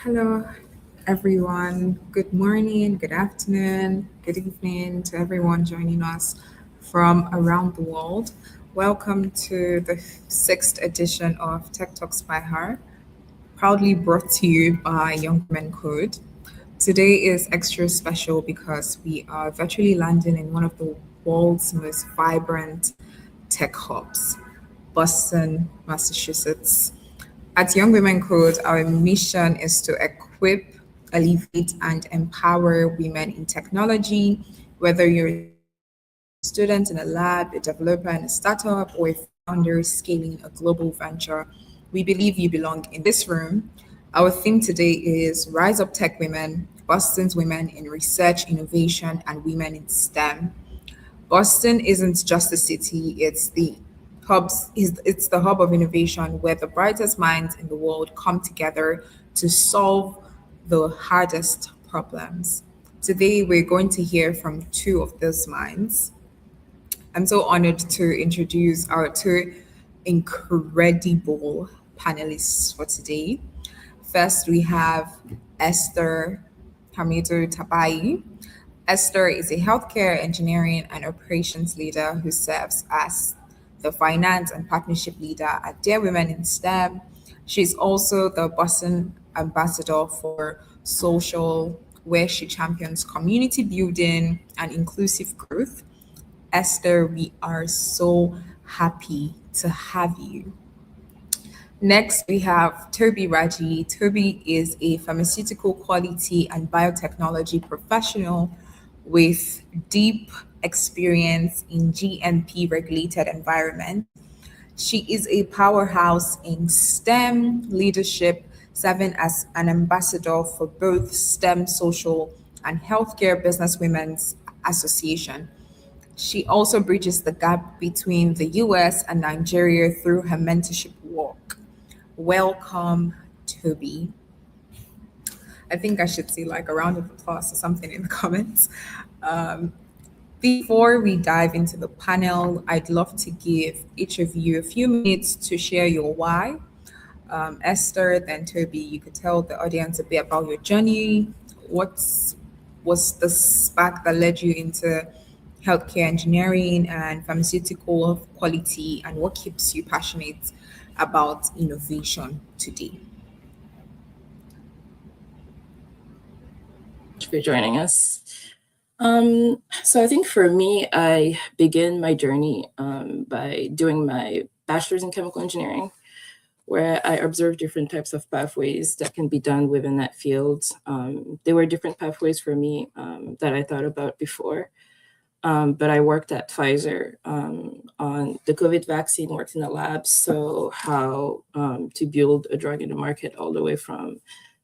Hello, everyone. Good morning, good afternoon, good evening to everyone joining us from around the world. Welcome to the sixth edition of Tech Talks by Her, proudly brought to you by Young Women Code. Today is extra special because we are virtually landing in one of the world's most vibrant tech hubs, Boston, Massachusetts. At Young Women Code, our mission is to equip, elevate, and empower women in technology, whether you're a student in a lab, a developer in a startup, or a founder scaling a global venture. We believe you belong in this room. Our theme today is Rise Up Tech Women, Boston's Women in Research, Innovation, and Women in STEM. Boston isn't just a city, it's the hub of innovation where the brightest minds in the world come together to solve the hardest problems. Today we're going to hear from two of those minds. I'm so honored to introduce our two incredible panelists for today. First, we have Esther Hamidu Tabai. Esther is a healthcare engineering and operations leader who serves as the finance and partnership leader at Dear Women in STEM. She's also the Boston ambassador for social, where she champions community building and inclusive growth. Esther, we are so happy to have you. Next, we have Toby Raji. Toby is a pharmaceutical quality and biotechnology professional with deep experience in GMP regulated environments. She is a powerhouse in STEM leadership, serving as an ambassador for both STEM Social and Healthcare Business Women's Association. She also bridges the gap between the US and Nigeria through her mentorship work. Welcome, Toby. I think I should see like a round of applause or something in the comments. Um, Before we dive into the panel, I'd love to give each of you a few minutes to share your why. Esther, then Toby, you could tell the audience a bit about your journey. What's was the spark that led you into healthcare engineering and pharmaceutical quality, and what keeps you passionate about innovation today? For joining us. So I think for me, I began my journey by doing my bachelor's in chemical engineering, where I observed different types of pathways that can be done within that field. There were different pathways for me that I thought about before. But I worked at Pfizer on the COVID vaccine, worked in the lab, so how to build a drug in the market all the way from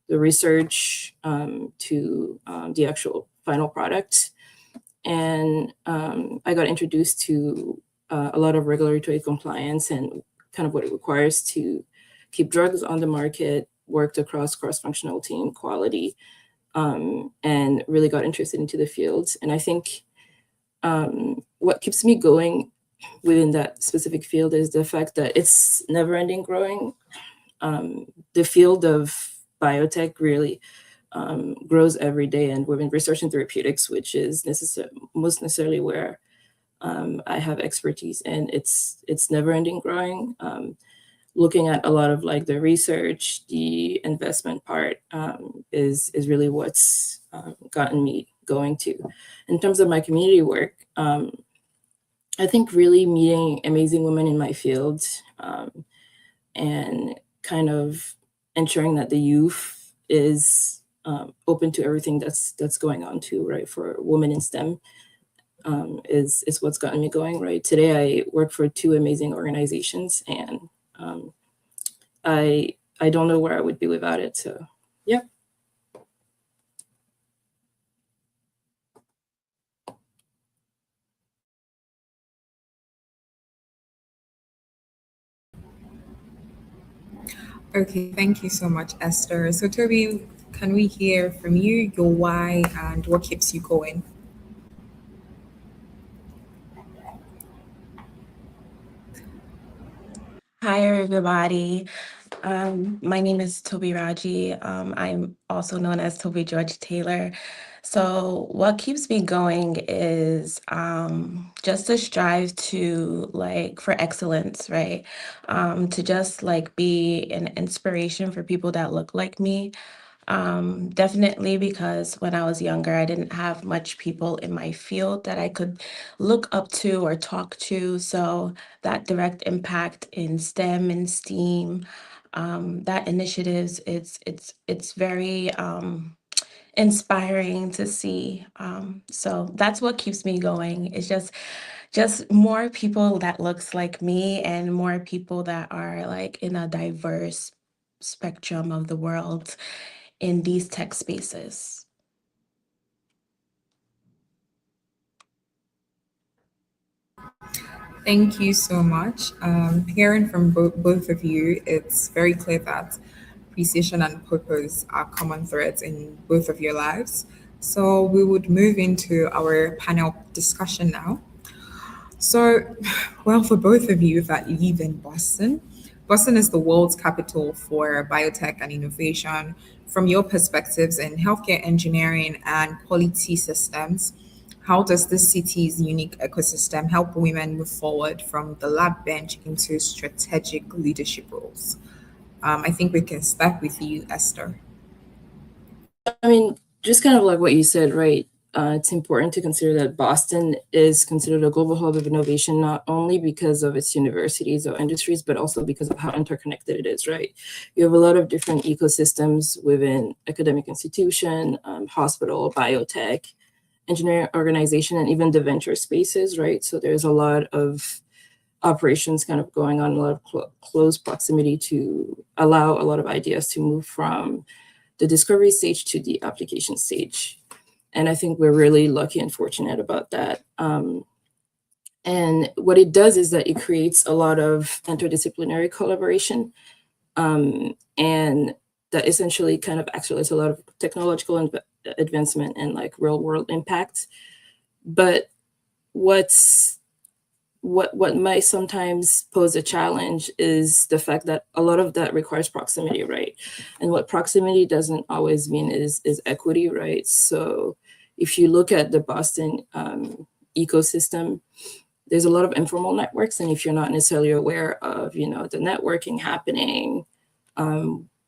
the research to the actual final product. And I got introduced to a lot of regulatory compliance and kind of what it requires to keep drugs on the market, worked across cross-functional team quality, and really got interested into the field. And I think what keeps me going within that specific field is the fact that it's never-ending growing. The field of biotech really grows every day, and we've been researching therapeutics, which is most necessarily where I have expertise, and it's never-ending growing. Looking at a lot of like the research, the investment part is really what's gotten me going to. In terms of my community work, I think really meeting amazing women in my field and kind of ensuring that the youth is open to everything that's going on too, right? For women in STEM is what's gotten me going, right? Today I work for two amazing organizations, and I don't know where I would be without it. So yeah. Okay, thank you so much, Esther. So, Toby, can we hear from you your why and what keeps you going? Hi, everybody. My name is Toby Raji. I'm also known as Toby George Taylor. So, what keeps me going is just to strive to for excellence, right? To just be an inspiration for people that look like me. Definitely because when I was younger, I didn't have much people in my field that I could look up to or talk to. So that direct impact in STEM and STEAM, that initiatives, it's very inspiring to see. So that's what keeps me going. It's just more people that looks like me and more people that are in a diverse spectrum of the world in these tech spaces. Thank you so much. Hearing from both of you, it's very clear that precision and purpose are common threads in both of your lives. So we would move into our panel discussion now. So, well, for both of you that live in Boston, Boston is the world's capital for biotech and innovation. From your perspectives in healthcare engineering and quality systems, how does this city's unique ecosystem help women move forward from the lab bench into strategic leadership roles? I think we can start with you, Esther. I mean, just kind of like what you said, right? It's important to consider that Boston is considered a global hub of innovation, not only because of its universities or industries, but also because of how interconnected it is, right? You have a lot of different ecosystems within academic institution, hospital, biotech, engineering organization, and even the venture spaces, right? So there's a lot of operations kind of going on, a lot of close proximity to allow a lot of ideas to move from the discovery stage to the application stage. And I think we're really lucky and fortunate about that. And what it does is that it creates a lot of interdisciplinary collaboration, and that essentially kind of accelerates a lot of technological advancement and real world impact. But what's what might sometimes pose a challenge is the fact that a lot of that requires proximity, right? And what proximity doesn't always mean is equity, right? So if you look at the Boston ecosystem, there's a lot of informal networks, and if you're not necessarily aware of the networking happening,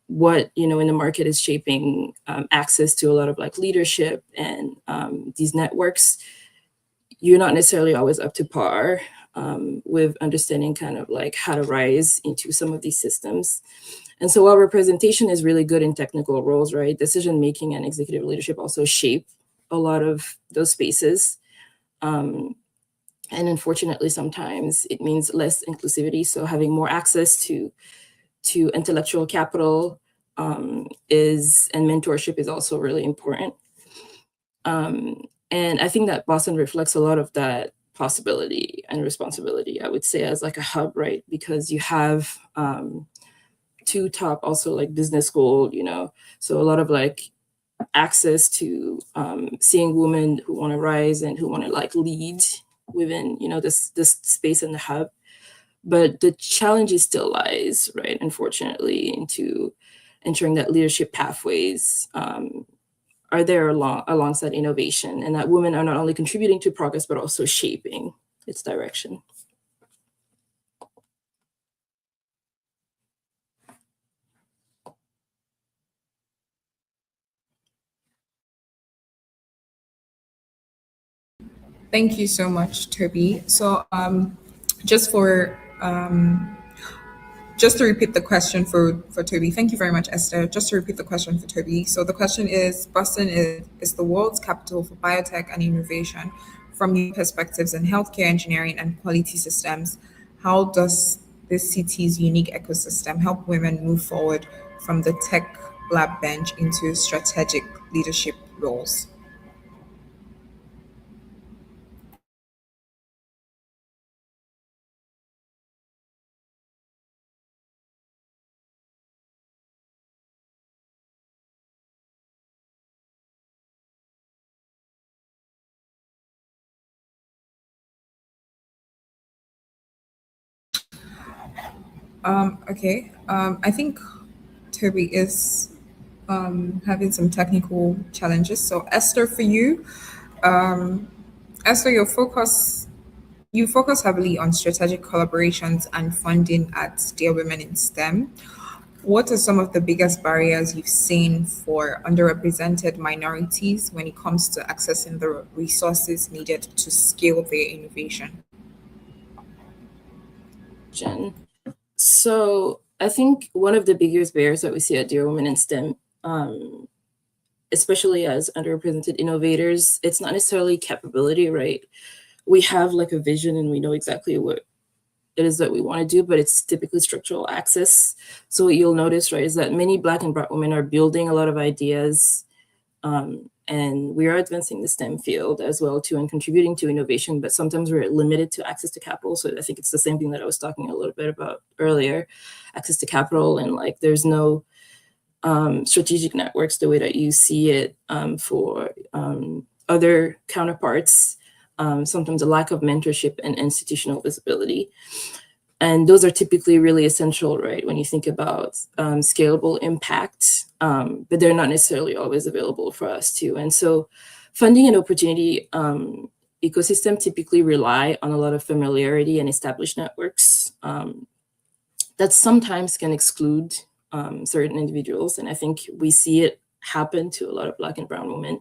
what in the market is shaping access to a lot of leadership and these networks, you're not necessarily always up to par with understanding kind of how to rise into some of these systems. And so while representation is really good in technical roles, right, decision making and executive leadership also shape a lot of those spaces. And unfortunately, sometimes it means less inclusivity. So having more access to intellectual capital and mentorship is also really important. And I think that Boston reflects a lot of that possibility and responsibility, I would say, as a hub, right? Because you have two top also business school, so a lot of access to seeing women who want to rise and who want to lead within this space in the hub. But the challenge is still lies, right, unfortunately, into ensuring that leadership pathways are there alongside innovation, and that women are not only contributing to progress, but also shaping its direction. Thank you so much, Toby. So, just for just to repeat the question for Toby, thank you very much, Esther. Just to repeat the question for Toby. So the question is, Boston is the world's capital for biotech and innovation. From your perspectives in healthcare engineering and quality systems, how does this city's unique ecosystem help women move forward from the tech lab bench into strategic leadership roles? Okay. I think Toby is having some technical challenges. So Esther, for you, Esther, you focus heavily on strategic collaborations and funding at Dear Women in STEM. What are some of the biggest barriers you've seen for underrepresented minorities when it comes to accessing the resources needed to scale their innovation? Jen. So I think one of the biggest barriers that we see at Dear Women in STEM, especially as underrepresented innovators, it's not necessarily capability, right? We have like a vision and we know exactly what it is that we want to do, but it's typically structural access. So what you'll notice, right, is that many Black and Brown women are building a lot of ideas, and we are advancing the STEM field as well too, and contributing to innovation, but sometimes we're limited to access to capital. So I think it's the same thing that I was talking a little bit about earlier, access to capital, and like there's no strategic networks the way that you see it for other counterparts. Sometimes a lack of mentorship and institutional visibility. And those are typically really essential, right, when you think about scalable impact, but they're not necessarily always available for us too. And so funding and opportunity ecosystem typically rely on a lot of familiarity and established networks that sometimes can exclude certain individuals. And I think we see it happen to a lot of Black and Brown women.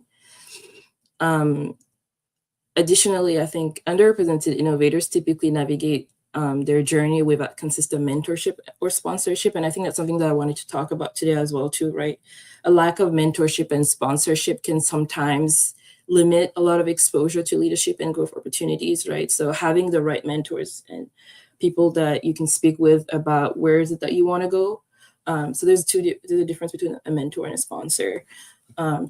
Additionally, I think underrepresented innovators typically navigate their journey without consistent mentorship or sponsorship. And I think that's something that I wanted to talk about today as well too, right? A lack of mentorship and sponsorship can sometimes limit a lot of exposure to leadership and growth opportunities, right? So having the right mentors and people that you can speak with about where is it that you want to go. So there's a difference between a mentor and a sponsor.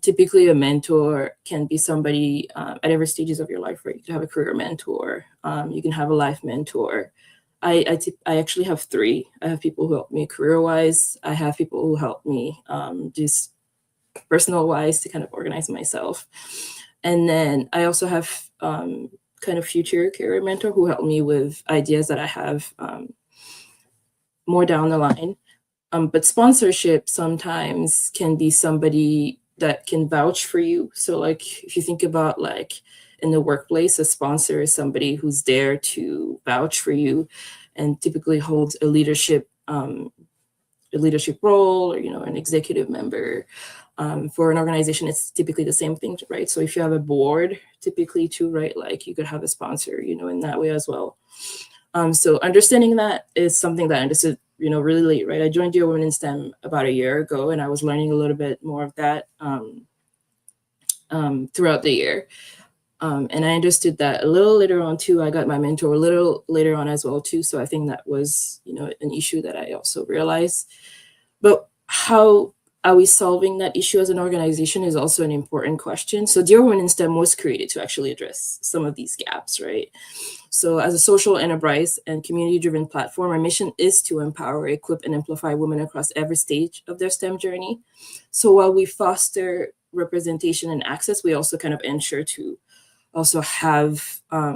Typically, a mentor can be somebody at every stages of your life, right? You can have a career mentor, you can have a life mentor. I actually have three. I have people who help me career-wise. I have people who help me just personal-wise to kind of organize myself. And then I also have kind of future career mentor who help me with ideas that I have more down the line. But sponsorship sometimes can be somebody that can vouch for you. So like if you think about like in the workplace, a sponsor is somebody who's there to vouch for you and typically holds a leadership role, or an executive member. For an organization, it's typically the same thing, right? So if you have a board, typically too, right, like you could have a sponsor, in that way as well. So understanding that is something that I understood, really late, right? I joined Dear Women in STEM about a year ago, and I was learning a little bit more of that throughout the year. And I understood that a little later on too. I got my mentor a little later on as well too. So I think that was, an issue that I also realized. But how are we solving that issue as an organization is also an important question. So Dear Women in STEM was created to actually address some of these gaps, right? So as a social enterprise and community-driven platform, our mission is to empower, equip, and amplify women across every stage of their STEM journey. So while we foster representation and access, we also kind of ensure to also have a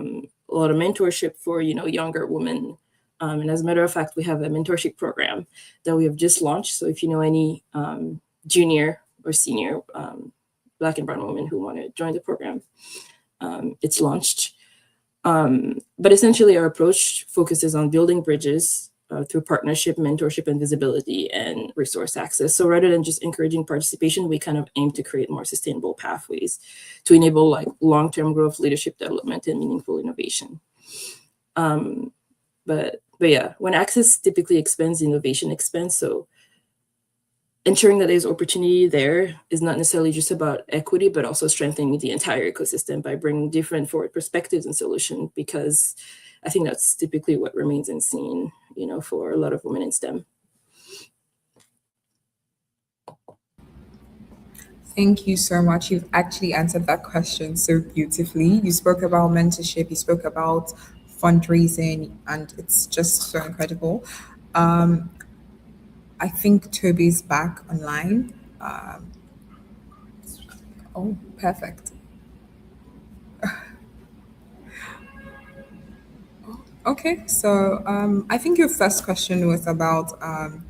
lot of mentorship for, younger women. And as a matter of fact, we have a mentorship program that we have just launched. So if you know any junior or senior Black and Brown women who want to join the program, it's launched. But essentially, our approach focuses on building bridges through partnership, mentorship, and visibility and resource access. So rather than just encouraging participation, we kind of aim to create more sustainable pathways to enable like long-term growth, leadership development, and meaningful innovation. But yeah, when access typically expands, innovation expands. So ensuring that there's opportunity there is not necessarily just about equity, but also strengthening the entire ecosystem by bringing different forward perspectives and solutions, because I think that's typically what remains unseen, for a lot of women in STEM. Thank you so much. You've actually answered that question so beautifully. You spoke about mentorship, you spoke about fundraising, and it's just so incredible. I think Toby's back online. Oh, perfect. Okay, so I think your first question was about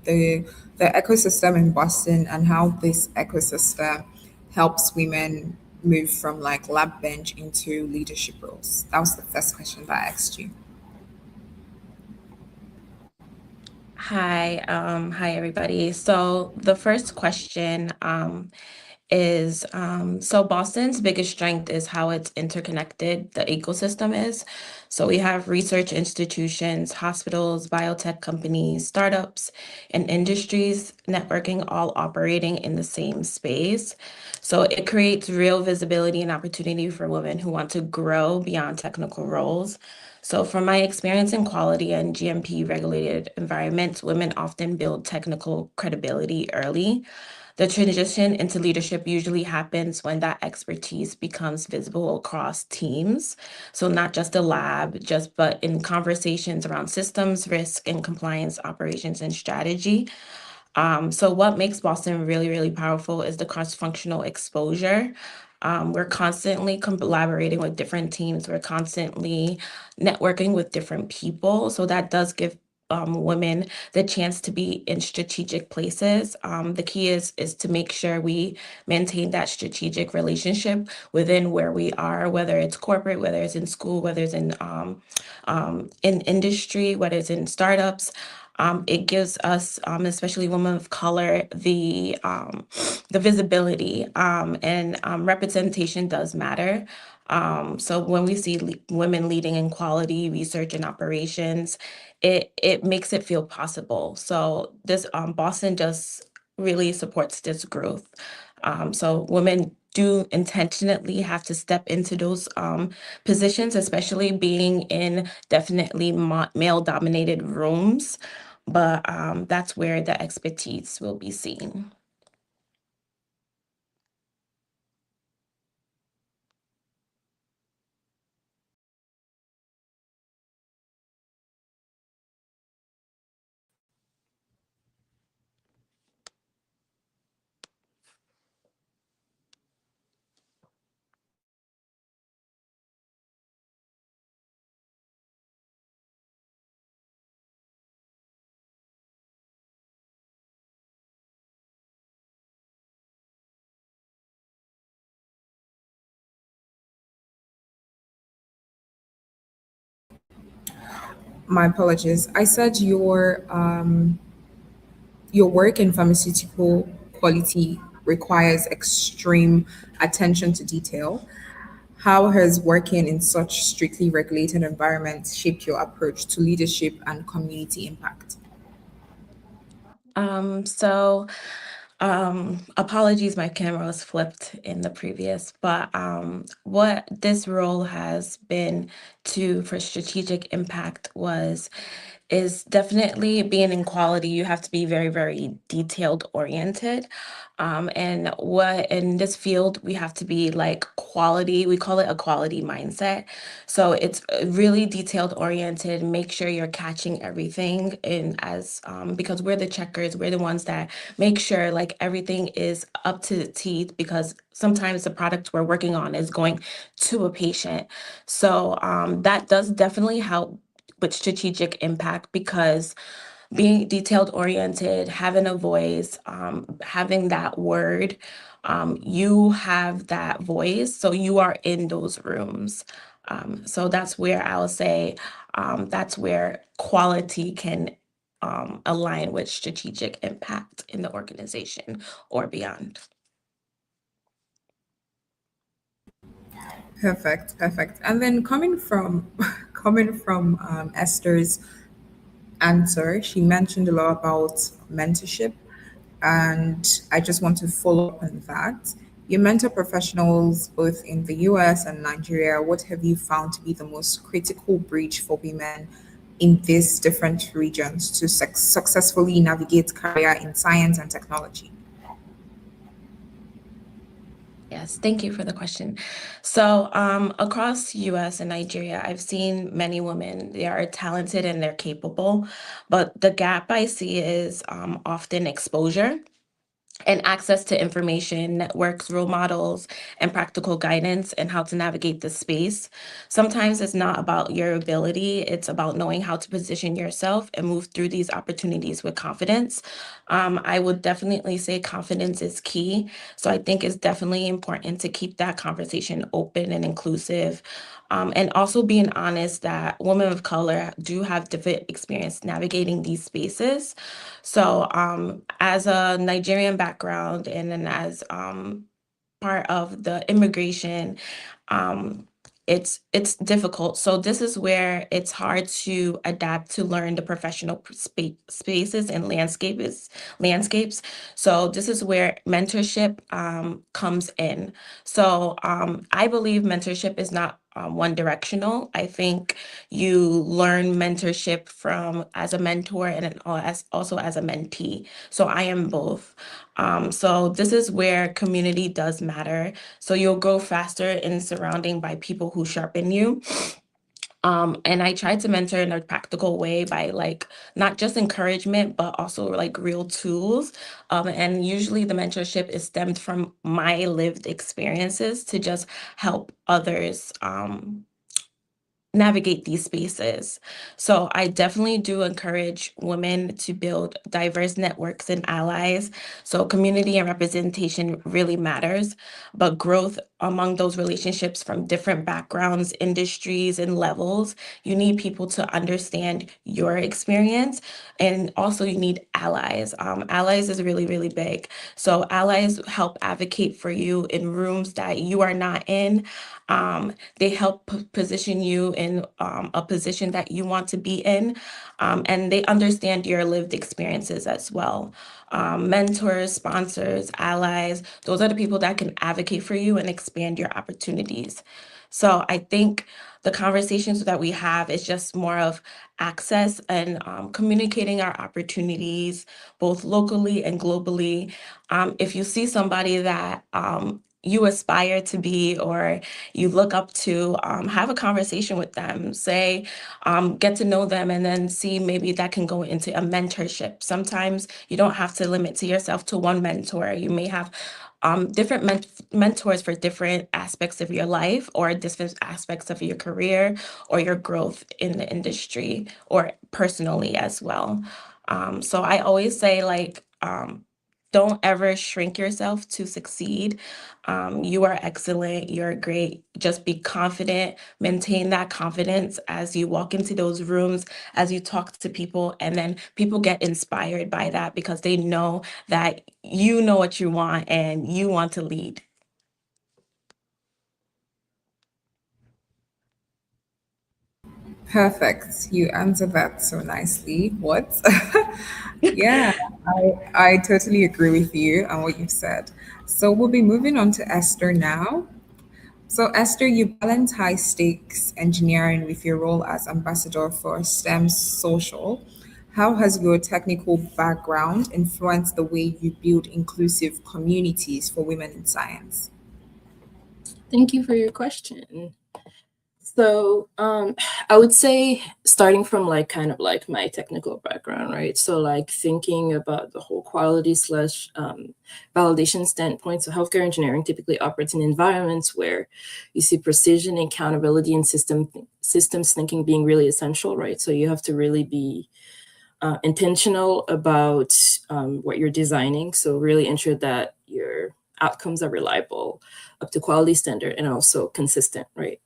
the ecosystem in Boston and how this ecosystem helps women move from like lab bench into leadership roles. That was the first question that I asked you. Hi everybody. So the first question is so Boston's biggest strength is how it's interconnected the ecosystem is. So we have research institutions, hospitals, biotech companies, startups, and industries networking all operating in the same space. So it creates real visibility and opportunity for women who want to grow beyond technical roles. So, from my experience in quality and GMP regulated environments, women often build technical credibility early. The transition into leadership usually happens when that expertise becomes visible across teams. So, not just a lab, just but in conversations around systems, risk, and compliance, operations, and strategy. So what makes Boston really, really powerful is the cross-functional exposure. We're constantly collaborating with different teams. We're constantly networking with different people. So that does give women the chance to be in strategic places. The key is to make sure we maintain that strategic relationship within where we are, whether it's corporate, whether it's in school, whether it's in industry, whether it's in startups. It gives us, especially women of color, the visibility, and representation does matter. So when we see women leading in quality, research, and operations, it makes it feel possible. So this Boston just really supports this growth. So women do intentionally have to step into those positions, especially being in definitely male dominated rooms, but that's where the expertise will be seen. My apologies. I said your work in pharmaceutical quality requires extreme attention to detail. How has working in such strictly regulated environments shaped your approach to leadership and community impact? So apologies, my camera was flipped in the previous, but what this role has been to for strategic impact was is definitely being in quality. You have to be very, very detailed oriented. And what in this field, we have to be like quality, we call it a quality mindset. So it's really detailed oriented, make sure you're catching everything in as because we're the checkers, we're the ones that make sure like everything is up to the teeth because sometimes the product we're working on is going to a patient. So that does definitely help with strategic impact because being detailed oriented, having a voice, having that word, you have that voice, so you are in those rooms. So that's where I'll say that's where quality can align with strategic impact in the organization or beyond. Perfect, perfect. And then coming from coming from Esther's answer, she mentioned a lot about mentorship, and I just want to follow up on that. You mentor professionals both in the US and Nigeria. What have you found to be the most critical bridge for women in these different regions to successfully navigate career in science and technology? Yes, thank you for the question. So, across US and Nigeria, I've seen many women. They are talented and they're capable, but the gap I see is often exposure. and access to information, networks, role models, and practical guidance and how to navigate the space. Sometimes it's not about your ability, it's about knowing how to position yourself and move through these opportunities with confidence. I would definitely say confidence is key. So I think it's definitely important to keep that conversation open and inclusive. And also being honest that women of color do have different experience navigating these spaces. So, as a Nigerian background and then as part of the immigration, um, it's difficult. So this is where it's hard to adapt to learn the professional spaces and landscapes. So this is where mentorship comes in. So I believe mentorship is not one directional. I think you learn mentorship from as a mentor and as also as a mentee. So I am both. So this is where community does matter. So you'll grow faster in surrounding by people who sharpen you. And I try to mentor in a practical way by like not just encouragement, but also like real tools. And usually the mentorship is stemmed from my lived experiences to just help others navigate these spaces. So I definitely do encourage women to build diverse networks and allies. So community and representation really matters, but growth among those relationships from different backgrounds, industries, and levels, you need people to understand your experience. And also you need allies. Allies is really, really big. So allies help advocate for you in rooms that you are not in. They help position you in a position that you want to be in, and they understand your lived experiences as well. Mentors, sponsors, allies, those are the people that can advocate for you and expand your opportunities. So I think the conversations that we have is just more of access and communicating our opportunities both locally and globally. If you see somebody that you aspire to be or you look up to, have a conversation with them, say, get to know them, and then see maybe that can go into a mentorship. Sometimes you don't have to limit to yourself to one mentor. You may have different mentors for different aspects of your life or different aspects of your career or your growth in the industry or personally as well. So I always say, like, don't ever shrink yourself to succeed. You are excellent. You're great. Just be confident. Maintain that confidence as you walk into those rooms, as you talk to people, and then people get inspired by that because they know that you know what you want and you want to lead. Perfect. You answered that so nicely. What? Yeah, I totally agree with you on what you've said. So we'll be moving on to Esther now. So, Esther, you balance high stakes engineering with your role as ambassador for STEM Social. How has your technical background influenced the way you build inclusive communities for women in science? Thank you for your question. So I would say starting from like kind of like my technical background, right? So like thinking about the whole quality slash validation standpoint. So healthcare engineering typically operates in environments where you see precision, accountability, and systems thinking being really essential, right? So you have to really be intentional about what you're designing. So really ensure that your outcomes are reliable, up to quality standard, and also consistent, right?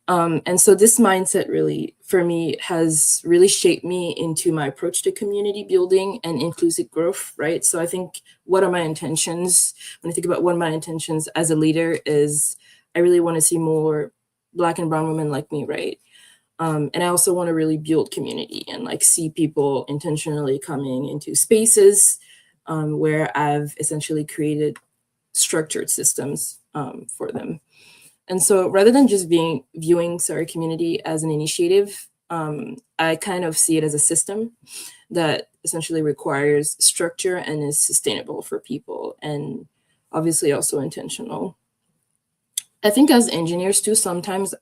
And so this mindset really, for me, has really shaped me into my approach to community building and inclusive growth, right? So I think what are my intentions, when I think about what my intentions as a leader is, I really want to see more Black and Brown women like me, right? And I also want to really build community and like see people intentionally coming into spaces where I've essentially created structured systems for them. And so rather than just viewing community as an initiative, I kind of see it as a system that essentially requires structure and is sustainable for people and obviously also intentional. I think as engineers too, sometimes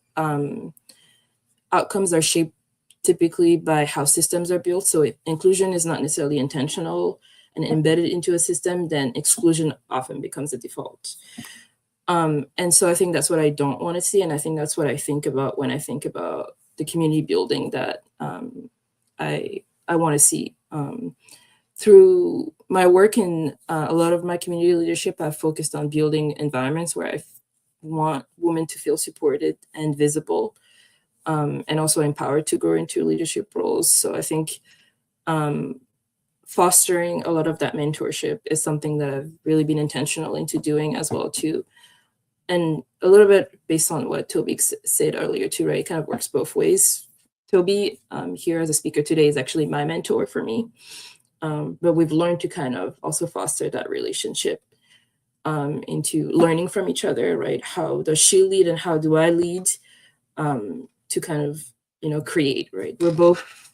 outcomes are shaped typically by how systems are built. So inclusion is not necessarily intentional, and embedded into a system, then exclusion often becomes the default. And so I think that's what I don't want to see. And I think that's what I think about when I think about the community building that I want to see. Through my work in a lot of my community leadership, I've focused on building environments where I want women to feel supported and visible, and also empowered to grow into leadership roles. So I think fostering a lot of that mentorship is something that I've really been intentional into doing as well too. And a little bit based on what Toby said earlier too, right? It kind of works both ways. Toby here as a speaker today is actually my mentor for me. But we've learned to kind of also foster that relationship into learning from each other, right? How does she lead and how do I lead, to kind of, create, right? We're both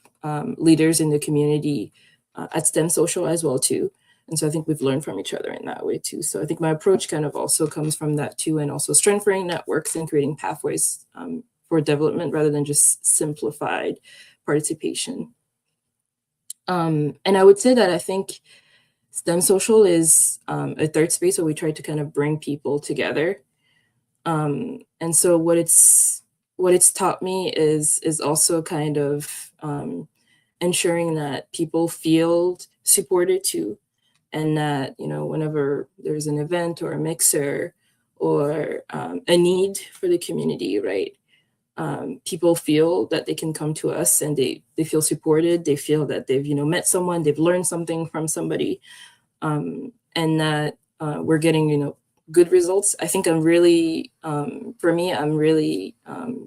leaders in the community at STEM Social as well too. And so I think we've learned from each other in that way too. So I think my approach kind of also comes from that too, and also strengthening networks and creating pathways for development rather than just simplified participation. And I would say that I think STEM Social is a third space where we try to kind of bring people together. And so what it's taught me is also kind of ensuring that people feel supported too, and that whenever there's an event or a mixer or a need for the community, right? People feel that they can come to us and they feel supported. They feel that they've met someone, they've learned something from somebody, and that we're getting good results. I think I'm really, for me, I'm really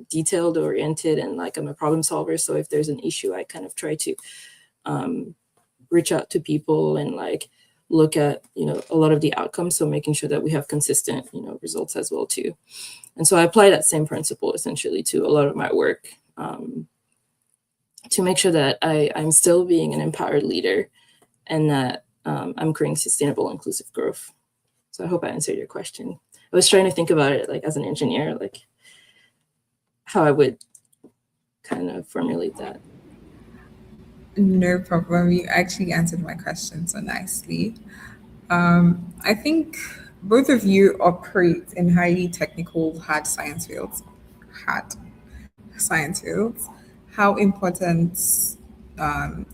detailed oriented, and like I'm a problem solver. So if there's an issue, I kind of try to reach out to people and like look at a lot of the outcomes. So making sure that we have consistent results as well too. And so I apply that same principle essentially to a lot of my work, to make sure that I'm still being an empowered leader and that I'm creating sustainable, inclusive growth. So I hope I answered your question. I was trying to think about it like as an engineer, like how I would kind of formulate that. No problem. You actually answered my question so nicely. I think both of you operate in highly technical hard science fields. Hard science fields. How important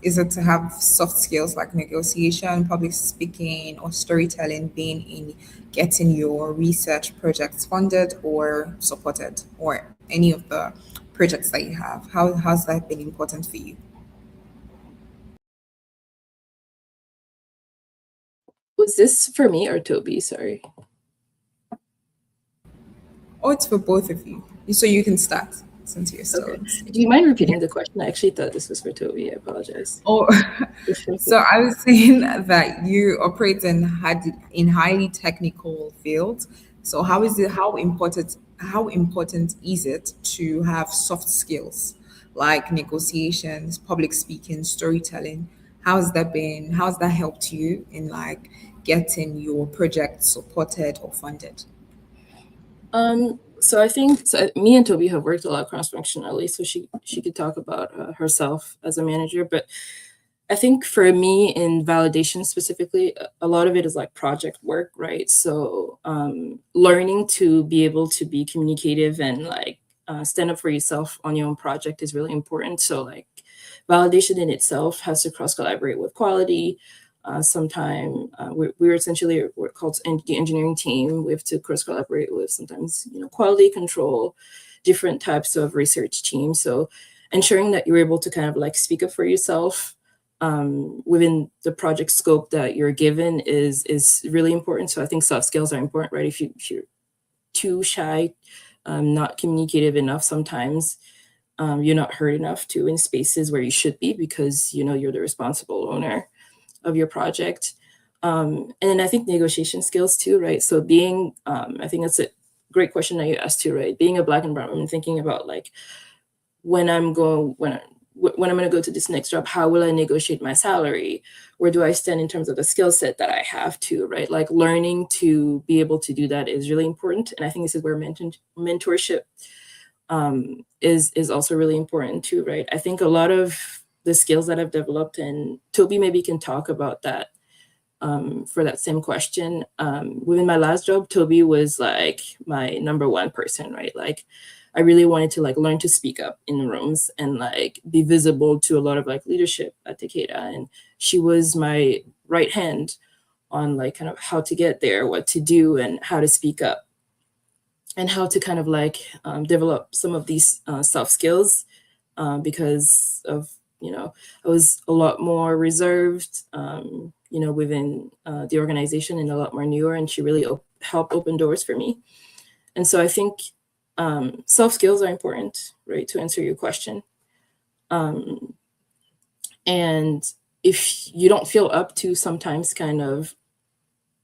is it to have soft skills like negotiation, public speaking, or storytelling being in getting your research projects funded or supported, or any of the projects that you have? How's that been important for you? Was this for me or Toby? Sorry. Oh, it's for both of you. So you can start since you're still. Okay. Do you mind repeating the question? I actually thought this was for Toby. I apologize. Oh, so I was saying that you operate in highly technical fields. So how important is it to have soft skills like negotiations, public speaking, storytelling? How's that helped you in like getting your project supported or funded? So I think me and Toby have worked a lot cross-functionally, so she could talk about herself as a manager. But I think for me in validation specifically, a lot of it is like project work, right? So learning to be able to be communicative and like stand up for yourself on your own project is really important. So like validation in itself has to cross-collaborate with quality. Sometime we're essentially we're called the engineering team. We have to cross collaborate with sometimes quality control, different types of research teams. So ensuring that you're able to kind of like speak up for yourself within the project scope that you're given is really important. So I think soft skills are important, right? If you're too shy, not communicative enough, sometimes you're not heard enough to in spaces where you should be because you're the responsible owner of your project. And then I think negotiation skills too, right? So being, I think that's a great question that you asked too, right? Being a Black and brown woman, thinking about like when I'm going to go to this next job, how will I negotiate my salary? Where do I stand in terms of the skill set that I have to, right? Like learning to be able to do that is really important. And I think this is where mentorship is also really important too, right? I think a lot of the skills that I've developed, and Toby maybe can talk about that for that same question. Within my last job, Toby was like my number one person, right? Like I really wanted to like learn to speak up in rooms and like be visible to a lot of like leadership at Takeda. And she was my right hand on like kind of how to get there, what to do, and how to speak up, and how to kind of like develop some of these soft skills, because of, I was a lot more reserved, within the organization, and a lot more newer, and she really helped open doors for me. And so I think soft skills are important, right, to answer your question. And if you don't feel up to sometimes kind of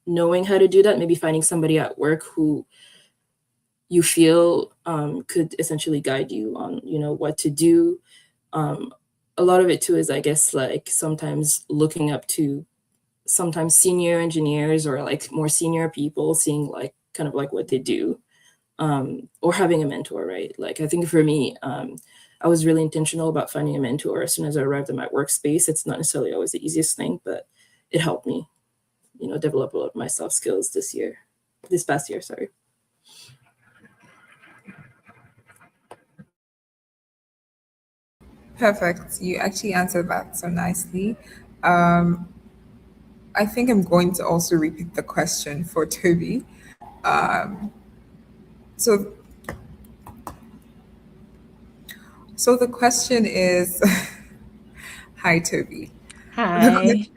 knowing how to do that, maybe finding somebody at work who you feel could essentially guide you on, what to do. A lot of it too is, I guess, like sometimes looking up to sometimes senior engineers or like more senior people, seeing like kind of like what they do, or having a mentor, right? Like I think for me, I was really intentional about finding a mentor as soon as I arrived at my workspace. It's not necessarily always the easiest thing, but it helped me, develop a lot of my soft skills this past year, sorry. Perfect. You actually answered that so nicely. I think I'm going to also repeat the question for Toby. So, so the question is, hi Toby. Hi.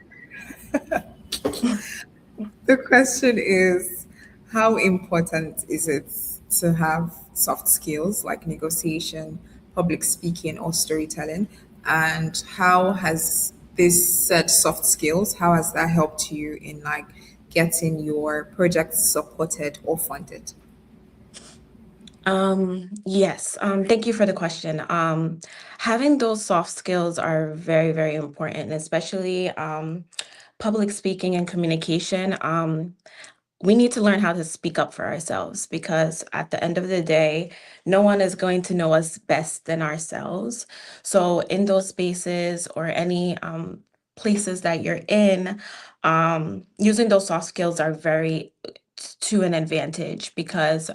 The question is, how important is it to have soft skills like negotiation, public speaking, or storytelling? And how has this said soft skills, how has that helped you in like getting your projects supported or funded? Yes, thank you for the question. Having those soft skills are very, very important, especially public speaking and communication. We need to learn how to speak up for ourselves because at the end of the day, no one is going to know us best than ourselves. So, in those spaces or any places that you're in, using those soft skills are very to an advantage because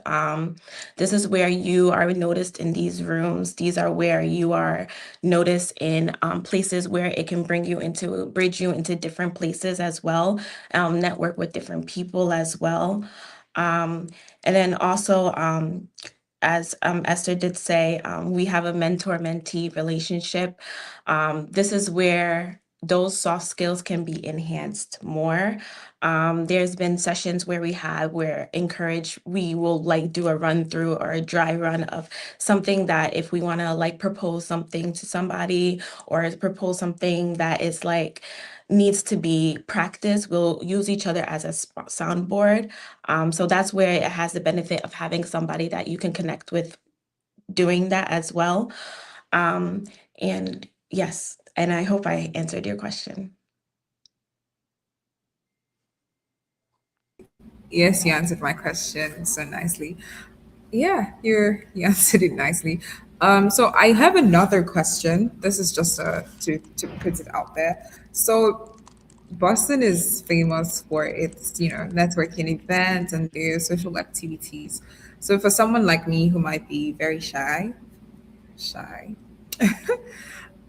this is where you are noticed in these rooms. These are where you are noticed in places where it can bridge you into different places as well, network with different people as well. Um, and then also, as Esther did say, we have a mentor-mentee relationship. This is where those soft skills can be enhanced more. There's been sessions where we will like do a run through or a dry run of something that if we want to like propose something to somebody or propose something that is like needs to be practiced, we'll use each other as a soundboard. So that's where it has the benefit of having somebody that you can connect with doing that as well. Um, and yes, and I hope I answered your question. Yes, you answered my question so nicely. Yeah, you answered it nicely. So I have another question. This is just to put it out there. So Boston is famous for its, networking events and various social activities. So for someone like me who might be very shy,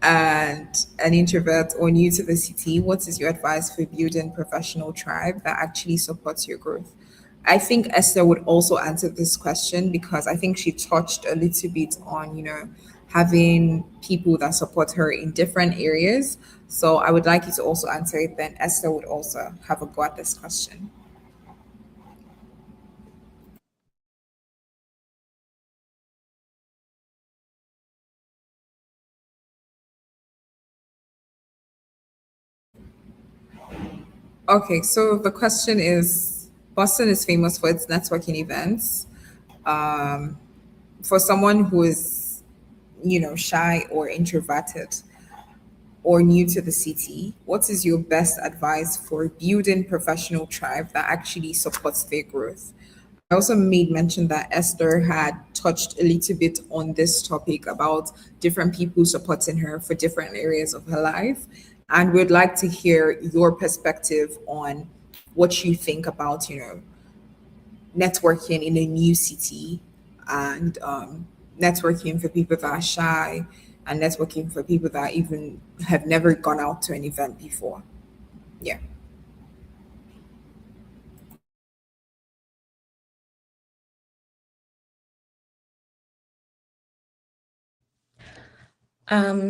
and an introvert or new to the city, what is your advice for building professional tribe that actually supports your growth? I think Esther would also answer this question because I think she touched a little bit on, having people that support her in different areas. So I would like you to also answer it. Then Esther would also have a go at this question. Okay, so the question is, Boston is famous for its networking events. Um, for someone who is, shy or introverted or new to the city, what is your best advice for building professional tribe that actually supports their growth? I also made mention that Esther had touched a little bit on this topic about different people supporting her for different areas of her life. And we'd like to hear your perspective on what you think about, networking in a new city, and networking for people that are shy, and networking for people that even have never gone out to an event before. Yeah.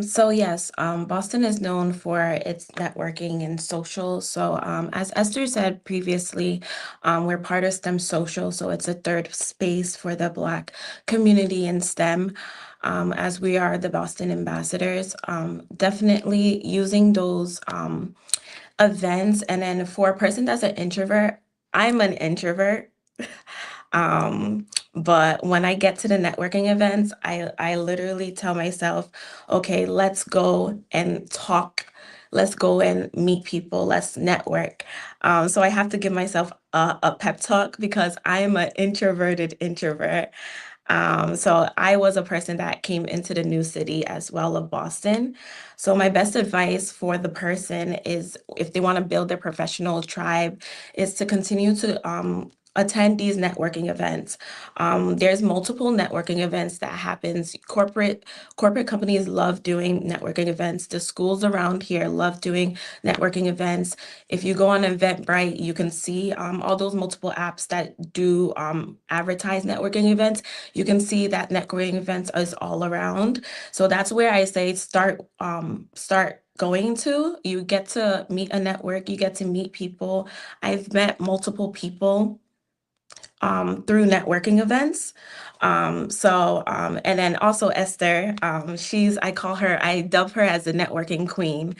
So yes, Boston is known for its networking and social. So as Esther said previously, we're part of STEM Social, so it's a third space for the Black community in STEM. As we are the Boston ambassadors, definitely using those events. And then for a person that's an introvert, I'm an introvert. Um, but when I get to the networking events, I literally tell myself, okay, let's go and talk. Let's go and meet people. Let's network. So I have to give myself a pep talk because I am an introverted introvert. So I was a person that came into the new city as well of Boston. So my best advice for the person is if they want to build their professional tribe, is to continue to attend these networking events. There's multiple networking events that happens. Corporate companies love doing networking events. The schools around here love doing networking events. If you go on Eventbrite, you can see all those multiple apps that do advertise networking events. You can see that networking events is all around. So that's where I say start going to. You get to meet a network, you get to meet people. I've met multiple people through networking events. And then also Esther, I dub her as the networking queen.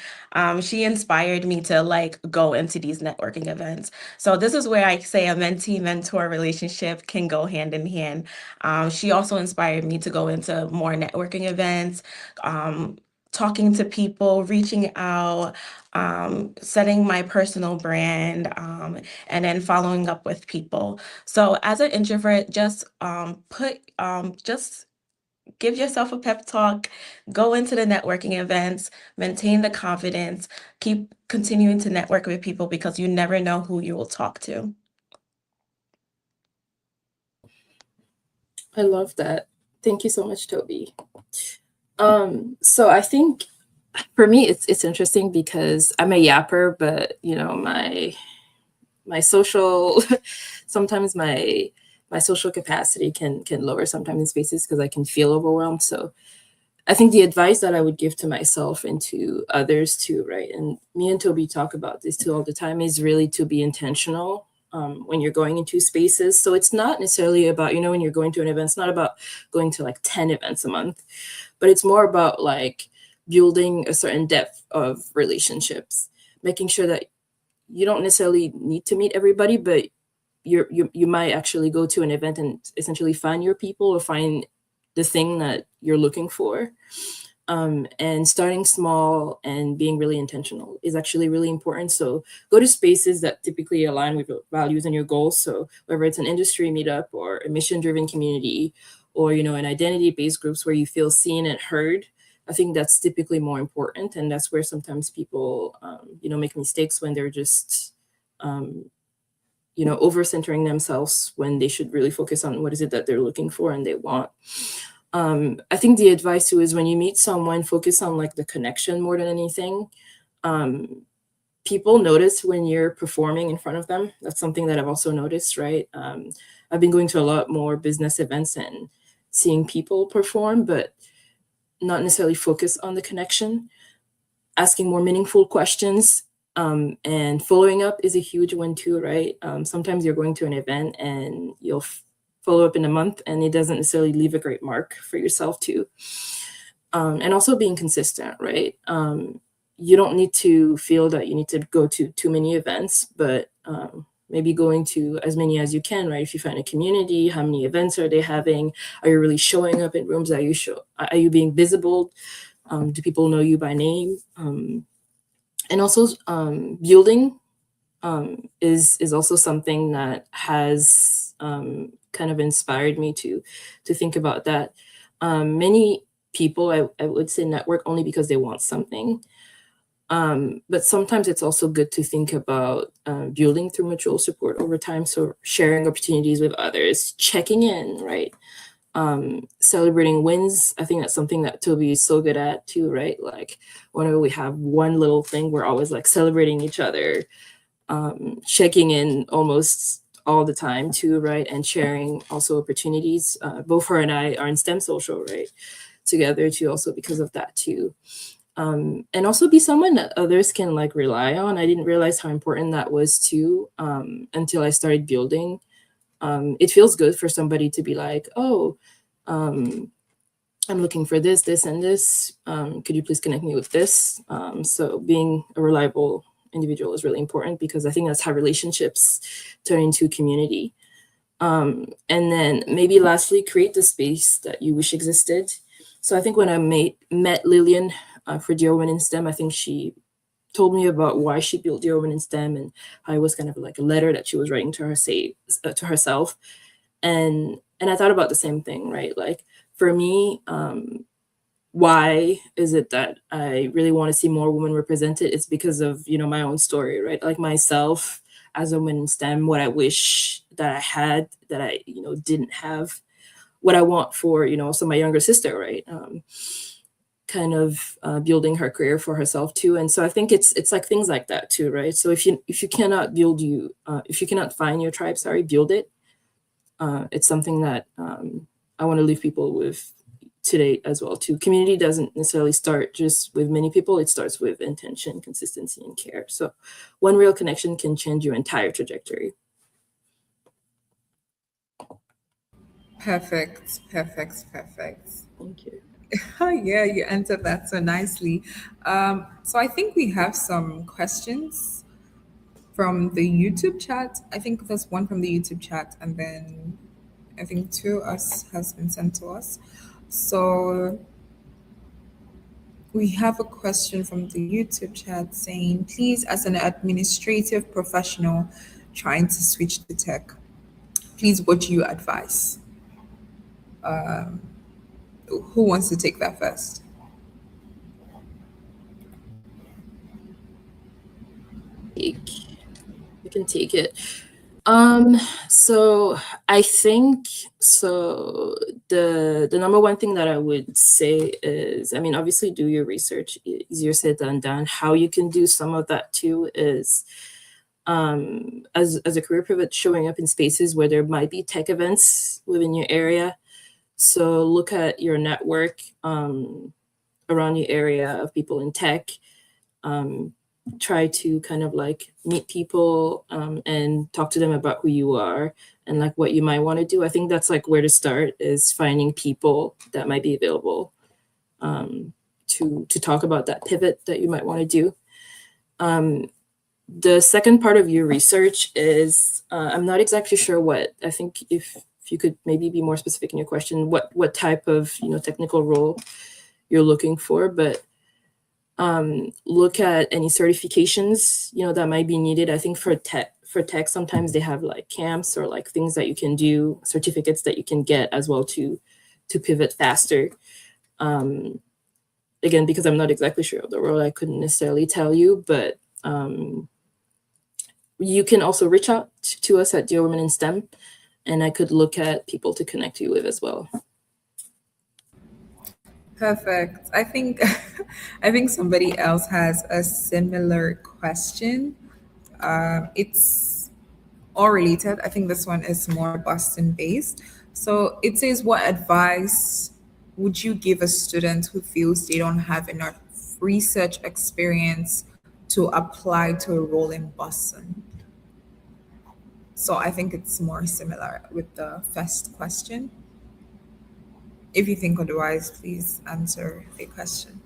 She inspired me to like go into these networking events. So this is where I say a mentee mentor relationship can go hand in hand. She also inspired me to go into more networking events, um, talking to people, reaching out, setting my personal brand, and then following up with people. So as an introvert, just give yourself a pep talk, go into the networking events, maintain the confidence, keep continuing to network with people because you never know who you will talk to. I love that. Thank you so much, Toby. So I think for me it's interesting because I'm a yapper, but my social sometimes my social capacity can lower sometimes in spaces because I can feel overwhelmed. So I think the advice that I would give to myself and to others too, right? And me and Toby talk about this too all the time, is really to be intentional when you're going into spaces. So it's not necessarily about, when you're going to an event, it's not about going to like 10 events a month, but it's more about like building a certain depth of relationships, making sure that you don't necessarily need to meet everybody, but you might actually go to an event and essentially find your people or find the thing that you're looking for. And starting small and being really intentional is actually really important. So go to spaces that typically align with your values and your goals. So whether it's an industry meetup or a mission-driven community, or an identity-based groups where you feel seen and heard, I think that's typically more important. And that's where sometimes people, make mistakes when they're just, over-centering themselves when they should really focus on what is it that they're looking for and they want. I think the advice too is when you meet someone, focus on like the connection more than anything. People notice when you're performing in front of them. That's something that I've also noticed, right? I've been going to a lot more business events and seeing people perform, but not necessarily focus on the connection. Asking more meaningful questions and following up is a huge one too, right? Sometimes you're going to an event and you'll follow up in a month and it doesn't necessarily leave a great mark for yourself too. And also being consistent, right? You don't need to feel that you need to go to too many events, but maybe going to as many as you can, right? If you find a community, how many events are they having? Are you really showing up in rooms? Are you being visible? Do people know you by name? And also building is also something that has kind of inspired me to think about that. Many people, I would say, network only because they want something. But sometimes it's also good to think about building through mutual support over time. So sharing opportunities with others, checking in, right? Celebrating wins. I think that's something that Toby is so good at too, right? Like whenever we have one little thing, we're always like celebrating each other, checking in almost all the time too, right? And sharing also opportunities. Both her and I are in STEM social, right? Together too, also because of that too. And also be someone that others can like rely on. I didn't realize how important that was too, until I started building. It feels good for somebody to be like, oh, I'm looking for this, this, and this. Could you please connect me with this? So being a reliable individual is really important because I think that's how relationships turn into community. And then maybe lastly, create the space that you wish existed. So I think when I met Lillian for Dear Women in STEM, I think she told me about why she built Dear Women in STEM and how it was kind of like a letter that she was writing to to herself. And I thought about the same thing, right? Like for me, why is it that I really want to see more women represented? It's because of, you know, my own story, right? Like myself as a woman in STEM, what I wish that I had that I, you know, didn't have, what I want for, you know, also my younger sister, right? Kind of building her career for herself too. And so I think it's like things like that too, right? So if you cannot if you cannot find your tribe, sorry, build it. It's something that I want to leave people with today as well too. Community doesn't necessarily start just with many people. It starts with intention, consistency, and care. So one real connection can change your entire trajectory. Perfect, perfect, perfect. Thank you. Oh, yeah, you answered that so nicely. So I think we have some questions from the YouTube chat. I think there's one from the YouTube chat, and then I think two us has been sent to us. So we have a question from the YouTube chat saying, please, as an administrative professional trying to switch to tech, please, what do you advise? Who wants to take that first? You can take it. So I think so the number one thing that I would say is, I mean, obviously do your research. Easier said than done. How you can do some of that too is as a career pivot, showing up in spaces where there might be tech events within your area. So look at your network around your area of people in tech. Try to kind of like meet people and talk to them about who you are and like what you might want to do. I think that's like where to start, is finding people that might be available to talk about that pivot that you might want to do. The second part of your research is I'm not exactly sure what, I think if you could maybe be more specific in your question, what type of, you know, technical role you're looking for, but look at any certifications, you know, that might be needed. I think for tech, sometimes they have like camps or like things that you can do, certificates that you can get as well to pivot faster. Again, because I'm not exactly sure of the role, I couldn't necessarily tell you, but you can also reach out to us at Dear Women in STEM, and I could look at people to connect you with as well. Perfect. I think I think somebody else has a similar question. It's all related. I think this one is more Boston based. So it says, what advice would you give a student who feels they don't have enough research experience to apply to a role in Boston? So I think it's more similar with the first question. If you think otherwise, please answer the question.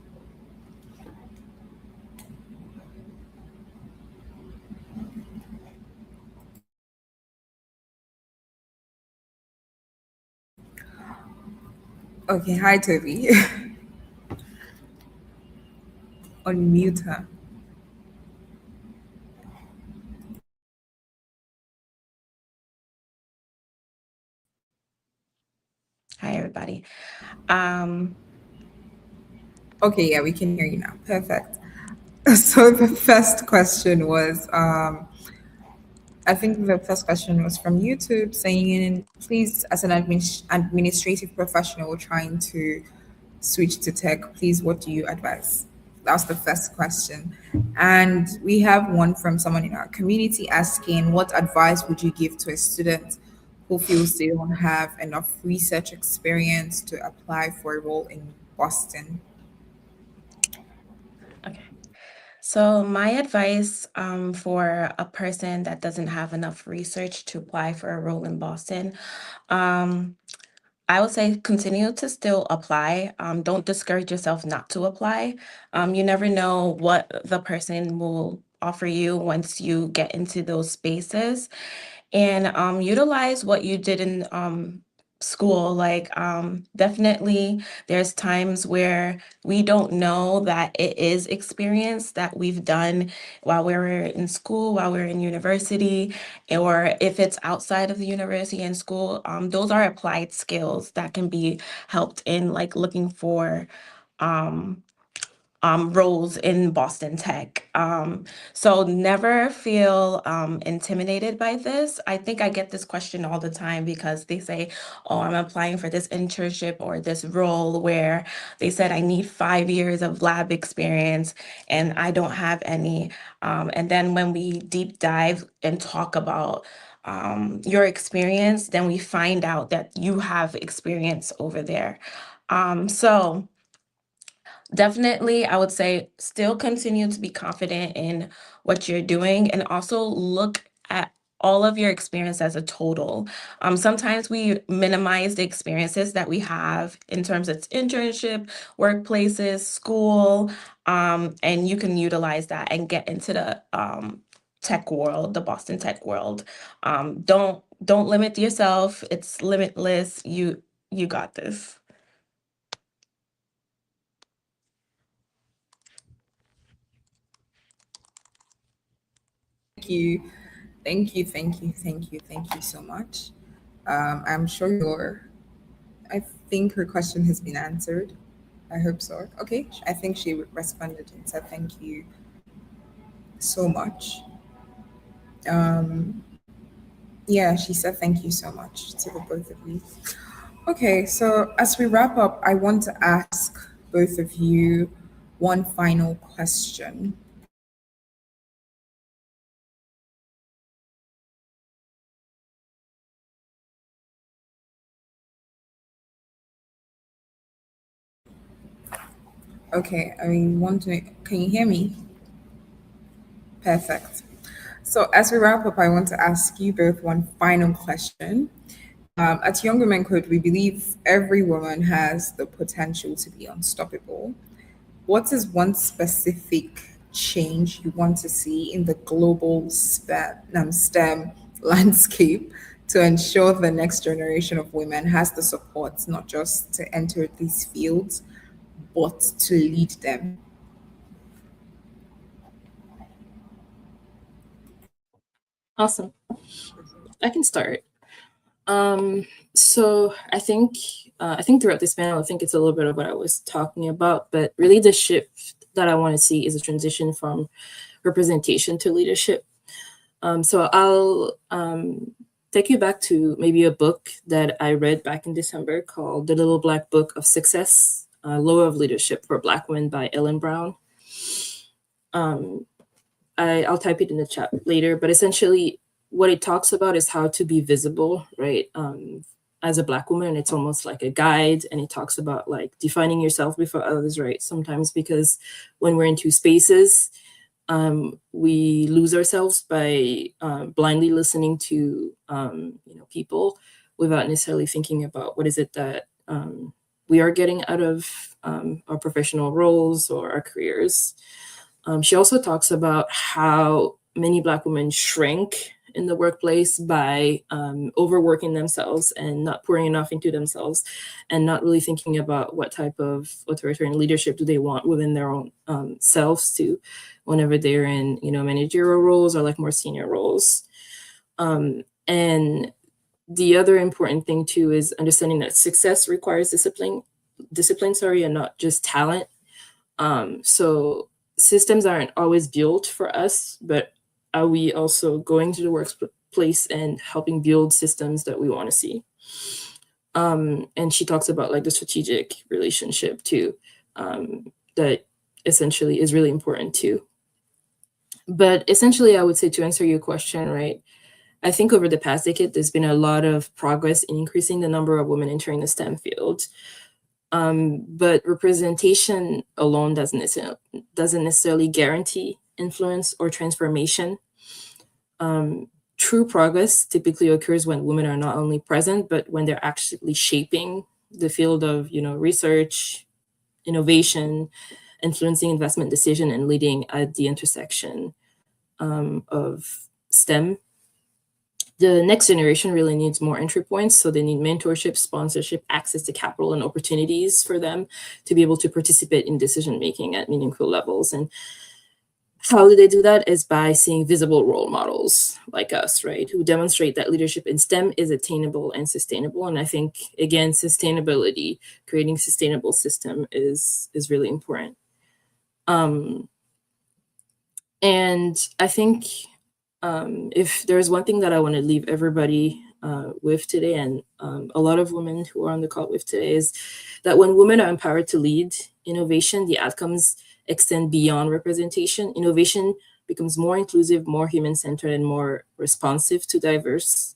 Okay, hi Toby. Unmute her. Hi, everybody. Um, Okay, yeah, we can hear you now. Perfect. So the first question was, I think the first question was from YouTube saying, please, as an administrative professional trying to switch to tech, please, what do you advise? That's the first question. And we have one from someone in our community asking, what advice would you give to a student who feels they don't have enough research experience to apply for a role in Boston? Okay. So my advice for a person that doesn't have enough research to apply for a role in Boston, um, I would say continue to still apply. Don't discourage yourself not to apply. You never know what the person will offer you once you get into those spaces, and utilize what you did in school. Like, definitely, there's times where we don't know that it is experience that we've done while we were in school, while we are in university, or if it's outside of the university and school. Those are applied skills that can be helped in like looking for. Um, Roles in Boston Tech. So never feel intimidated by this. I think I get this question all the time because they say, oh, I'm applying for this internship or this role where they said I need 5 years of lab experience and I don't have any. And then when we deep dive and talk about your experience, then we find out that you have experience over there. So definitely, I would say still continue to be confident in what you're doing and also look at all of your experience as a total. Sometimes we minimize the experiences that we have in terms of internship, workplaces, school, and you can utilize that and get into the tech world, the Boston tech world. Don't limit yourself. It's limitless. You got this. Thank you. Thank you so much. I'm sure I think her question has been answered. I hope so. Okay, I think she responded and said thank you so much. Um, yeah, she said thank you so much to the both of you. Okay, so as we wrap up, I want to ask both of you one final question. Okay, I want to, can you hear me? Perfect. So as we wrap up, I want to ask you both one final question. At Young Women Code, we believe every woman has the potential to be unstoppable. What is one specific change you want to see in the global STEM landscape to ensure the next generation of women has the support not just to enter these fields, but to lead them? Awesome. I can start. So I think throughout this panel, I think it's a little bit of what I was talking about, but really the shift that I want to see is a transition from representation to leadership. So I'll take you back to maybe a book that I read back in December called The Little Black Book of Success, Law of Leadership for Black Women by Ellen Brown. I'll type it in the chat later, but essentially what it talks about is how to be visible, right? As a Black woman, it's almost like a guide, and it talks about like defining yourself before others, right? Sometimes because when we're in two spaces, we lose ourselves by blindly listening to people without necessarily thinking about what is it that we are getting out of our professional roles or our careers. She also talks about how many Black women shrink in the workplace by overworking themselves and not pouring enough into themselves and not really thinking about what type of authoritarian leadership do they want within their own selves to whenever they're in managerial roles or like more senior roles. And the other important thing too is understanding that success requires discipline, and not just talent. So systems aren't always built for us, but are we also going to the workplace and helping build systems that we want to see? And she talks about like the strategic relationship too, that essentially is really important too. But essentially, I would say, to answer your question, right, I think over the past decade, there's been a lot of progress in increasing the number of women entering the STEM field. But representation alone doesn't necessarily guarantee influence or transformation. True progress typically occurs when women are not only present, but when they're actually shaping the field of, research, innovation, influencing investment decision, and leading at the intersection of STEM. The next generation really needs more entry points. So they need mentorship, sponsorship, access to capital, and opportunities for them to be able to participate in decision making at meaningful levels. And how do they do that? Is by seeing visible role models like us, right, who demonstrate that leadership in STEM is attainable and sustainable. And I think, again, sustainability, creating sustainable system is really important. And I think if there's one thing that I want to leave everybody with today, and a lot of women who are on the call with today, is that when women are empowered to lead innovation, the outcomes extend beyond representation. Innovation becomes more inclusive, more human-centered, and more responsive to diverse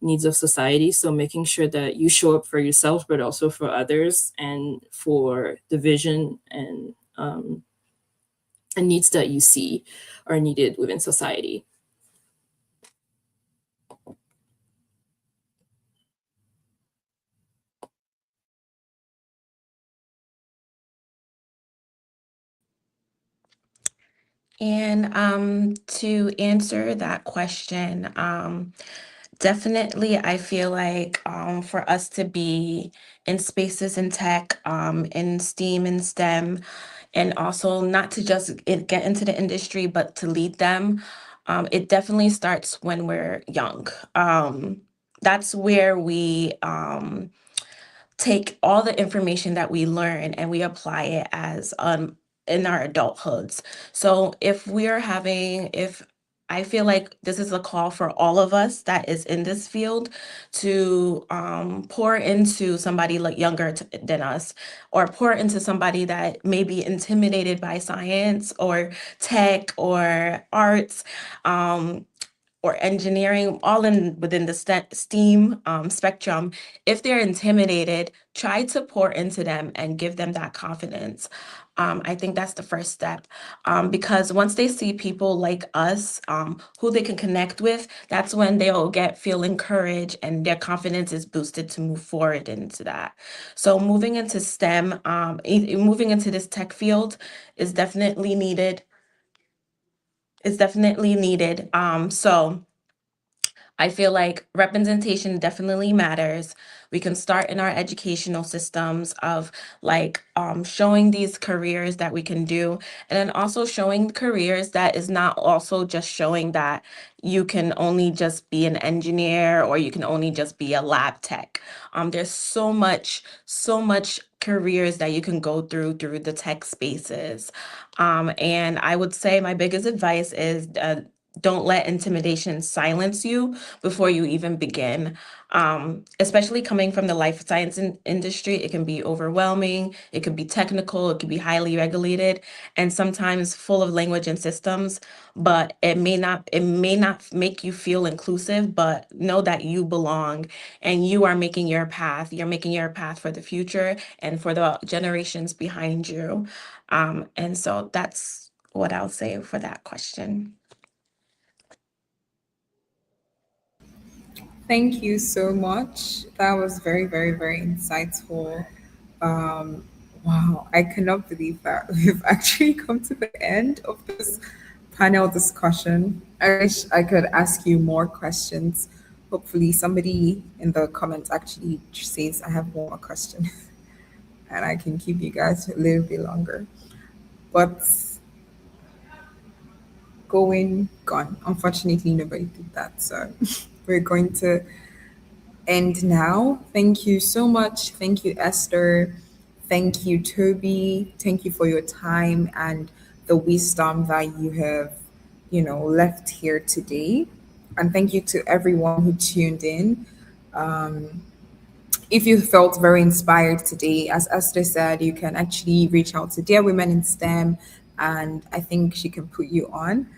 needs of society. So making sure that you show up for yourself, but also for others, and for the vision and needs that you see are needed within society. And to answer that question, definitely, I feel like for us to be in spaces in tech, in STEAM and STEM, and also not to just get into the industry, but to lead them, it definitely starts when we're young. That's where we take all the information that we learn and we apply it as in our adulthoods. So if I feel like this is a call for all of us that is in this field to pour into somebody like younger than us, or pour into somebody that may be intimidated by science or tech or arts. Or engineering, all in within the STEAM spectrum. If they're intimidated, try to pour into them and give them that confidence. I think that's the first step, because once they see people like us who they can connect with, that's when they'll feel encouraged and their confidence is boosted to move forward into that. So moving into STEM, moving into this tech field is definitely needed. So I feel like representation definitely matters. We can start in our educational systems of like showing these careers that we can do, and then also showing careers that is not also just showing that you can only just be an engineer or you can only just be a lab tech. There's so much careers that you can go through the tech spaces. And I would say my biggest advice is don't let intimidation silence you before you even begin. Especially coming from the life science industry, it can be overwhelming, it could be technical, it could be highly regulated, and sometimes full of language and systems, but it may not make you feel inclusive, but know that you belong and you are making your path. You're making your path for the future and for the generations behind you. And so that's what I'll say for that question. Thank you so much. That was very, very, very insightful. Wow, I cannot believe that we've actually come to the end of this panel discussion. I wish I could ask you more questions. Hopefully, somebody in the comments actually says, I have one more question, and I can keep you guys a little bit longer. But gone. Unfortunately, nobody did that. So we're going to end now. Thank you so much. Thank you, Esther. Thank you, Toby. Thank you for your time and the wisdom that you have, left here today. And thank you to everyone who tuned in. Um, if you felt very inspired today, as Esther said, you can actually reach out to Dear Women in STEM, and I think she can put you on.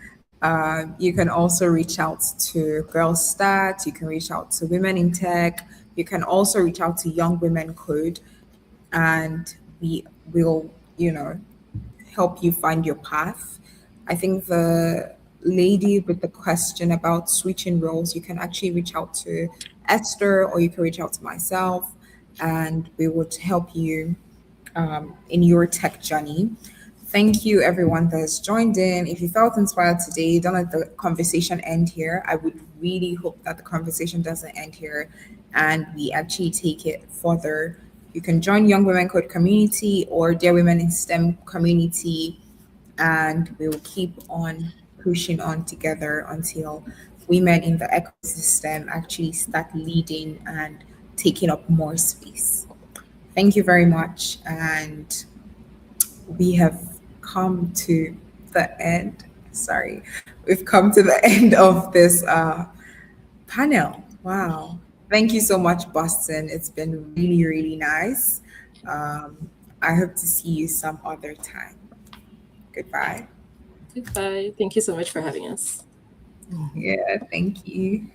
You can also reach out to Girls Stat. You can reach out to Women in Tech. You can also reach out to Young Women Code, and we will, help you find your path. I think the lady with the question about switching roles, you can actually reach out to Esther or you can reach out to myself, and we would help you in your tech journey. Thank you, everyone that has joined in. If you felt inspired today, don't let the conversation end here. I would really hope that the conversation doesn't end here and we actually take it further. You can join Young Women Code community or Dear Women in STEM community, and we will keep on pushing on together until women in the ecosystem actually start leading and taking up more space. Thank you very much. And we have come to the end. Sorry, we've come to the end of this panel. Wow. Thank you so much, Boston. It's been really, really nice. I hope to see you some other time. Goodbye. Goodbye. Thank you so much for having us. Yeah, thank you.